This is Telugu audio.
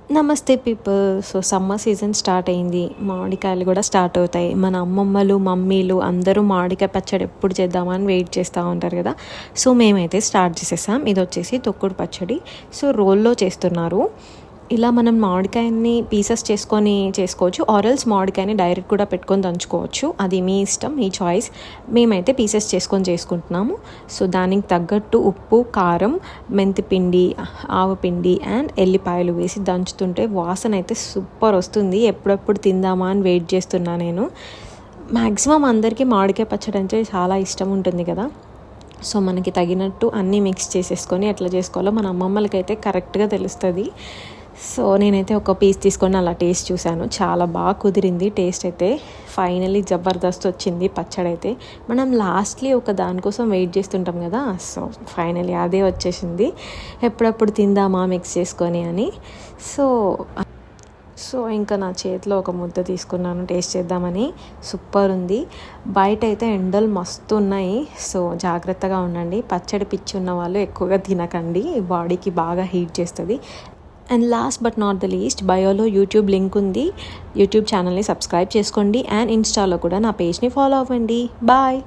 నమస్తే people. So summer season start అయింది, మామిడికాయలు కూడా స్టార్ట్ అవుతాయి. మన అమ్మమ్మలు మమ్మీలు అందరూ మామిడికాయ పచ్చడి ఎప్పుడు చేద్దామని వెయిట్ చేస్తూ ఉంటారు కదా. సో మేమైతే స్టార్ట్ చేసేసాం. ఇది వచ్చేసి తొక్కుడు పచ్చడి. సో రోల్లో చేస్తున్నారు. ఇలా మనం మామిడికాయని పీసెస్ చేసుకొని చేసుకోవచ్చు, ఆరల్స్ మామిడికాయని డైరెక్ట్ కూడా పెట్టుకొని దంచుకోవచ్చు. అది మీ ఇష్టం, మీ చాయిస్. మేమైతే పీసెస్ చేసుకొని చేసుకుంటున్నాము. సో దానికి తగ్గట్టు ఉప్పు, కారం, మెంతిపిండి, ఆవపిండి అండ్ ఎల్లిపాయలు వేసి దంచుతుంటే వాసన అయితే సూపర్ వస్తుంది. ఎప్పుడెప్పుడు తిందామా అని వెయిట్ చేస్తున్నా నేను. మ్యాక్సిమం అందరికీ మామిడికాయ పచ్చడి అంటే చాలా ఇష్టం ఉంటుంది కదా. సో మనకి తగినట్టు అన్నీ మిక్స్ చేసేసుకొని ఎట్లా చేసుకోవాలో మన అమ్మమ్మలకైతే కరెక్ట్గా తెలుస్తుంది. సో నేనైతే ఒక పీస్ తీసుకొని అలా టేస్ట్ చూశాను, చాలా బాగా కుదిరింది. టేస్ట్ అయితే ఫైనలీ జబర్దస్త్ వచ్చింది పచ్చడి అయితే. మనం లాస్ట్లీ ఒక దానికోసం వెయిట్ చేస్తుంటాం కదా. సో ఫైనలీ అదే వచ్చేసింది, ఎప్పుడప్పుడు తిందామా మిక్స్ చేసుకొని అని. సో ఇంకా నా చేతిలో ఒక ముద్ద తీసుకున్నాను టేస్ట్ చేద్దామని. సూపర్ ఉంది. బయట అయితే ఎండలు మస్తు ఉన్నాయి. సో జాగ్రత్తగా ఉండండి. పచ్చడి పిచ్చి ఉన్న వాళ్ళు ఎక్కువగా తినకండి, బాడీకి బాగా హీట్ చేస్తుంది. And last but not the least, బయోలో యూట్యూబ్ లింక్ ఉంది. యూట్యూబ్ ఛానల్ని సబ్స్క్రైబ్ చేసుకోండి అండ్ ఇన్స్టాలో కూడా నా పేజ్ని ఫాలో అవ్వండి. బాయ్.